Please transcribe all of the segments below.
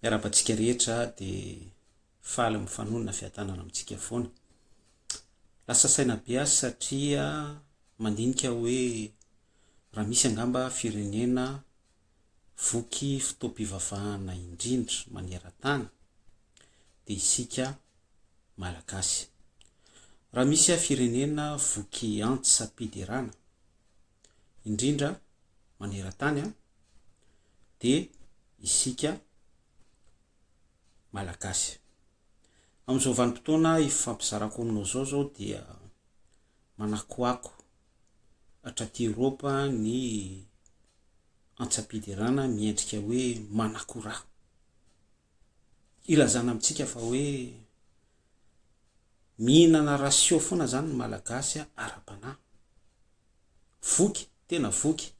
Miarabantsika rehetra dia faly mifanonona fiadanana amintsika foana. Lasa saina be aho satria mandinika hoe raha misy angamba firenena voky fotoam-pivavahana indrindra maneran-tany dia isika malagasy. Raha misy firenena voky antsam-piderana indrindra maneran-tany dia isika malagasy. Amin'izao vanim-potoana ifampizarako aminao zao dia manakoako hatraty Eropa ny antsam-piderana miendrika hoe manakora. Ilazana amintsika fa hoe mihinana rasio foana zany ny malagasy ara-panahy. Voky, tena voky.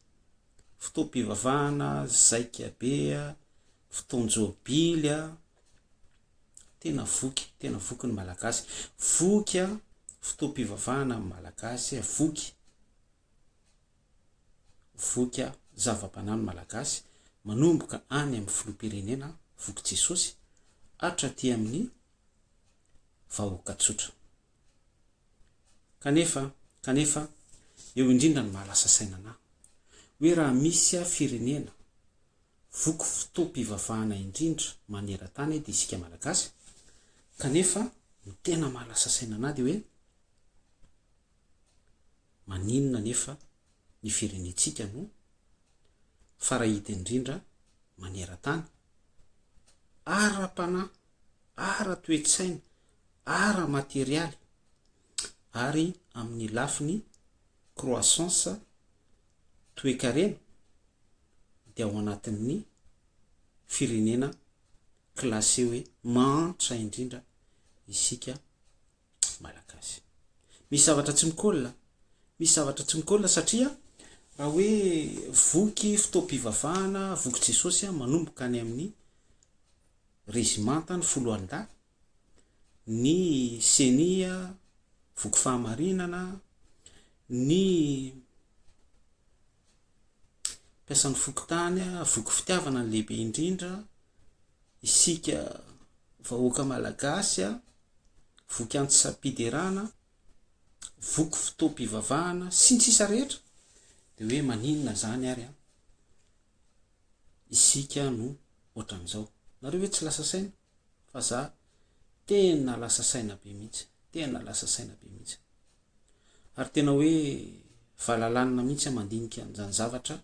Fotoam-pivavahana, zaika be, fotoan-jôbily, tena voky ny malagasy. Voky fotoam-pivavahana ny malagasy, voky zava-panahy ny malagasy, manomboka any amin'ny filoham-pirenena voky Jesosy hatraty amin'ny vahoaka tsotra. Kanefa eo indrindra ny mahalasa saina anahy hoe raha misy firenena voky fotoam-pivavahana indrindra maneran-tany dia isika malagasy. Kanefa ny tena mahalasa saina anahy dia hoe maninona nefa ny firenentsika no farahita indrindra maneran-tany, ara-panahy, ara-toetsaina, ara-materialy ary amin'ny lafiny croissance toe-karena dia ao anatin'ny firenena klasé hoe mantra indrindra isika malagasy. Misy zavatra tsy mikôlina satria raha hoe voky fotoam-pivavahana voky Jesosy manomboka any amin'ny rezimanta ny foloalindahy, ny senia voky fahamarinana, ny mpiasan'ny fokotany voky fitiavana ny lehibe indrindra, isika vahoaka malagasy voky antsam-piderana, voky fotoam-pivavahana sy ny sisa rehetra dia hoe maninona zany ary isika no ohatran'izao. Nareo hoe tsy lasa saina fa za tena lasa saina be mihitsy, ary tena hoe valalanina mihitsy mandinika an'izany zavatra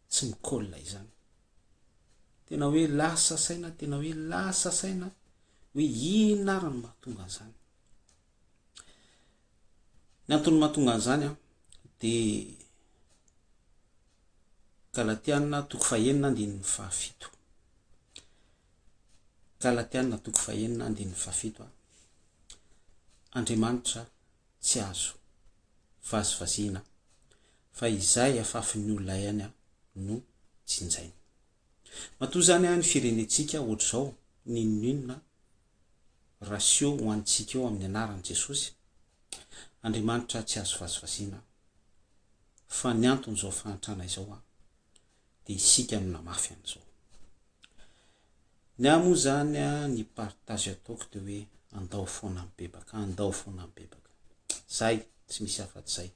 tsy mikôlina izany. Tena hoe lasa saina hoe inona ary ny mahatonga an'izany. Ny antony mahatonga an'izany dia Galatiana 4:9-7. Galatiana 4:9-7. Andriamanitra tsy azo vazivaziana fa izay afafin'ny olona ihany no jinjaina. Matoa zany ny firenentsika ohatr'izao ninona rasio ho antsika eo amin'ny anaran'i Jesosy. Andriamanitra tsy azo vazivaziana fa ny anton'izao fahantrana izao dia isika no namafy an'izao. Ny ahy moa zany ny partage ataoko dia hoe andao foana mibebaka. Zay tsy misy afa-tsy zay.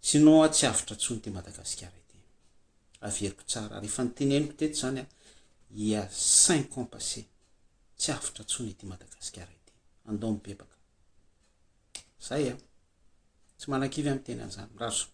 Sinon tsy avitra tsony ty Madagasikara ity. Averiko tsara rehefa niteneniko teto zany ia 5 ans passé. Tsy avitra tsony ity Madagasikara ity. Andao mibebaka. Zay tsy manakivy amin'ny teny an'izany. Raso.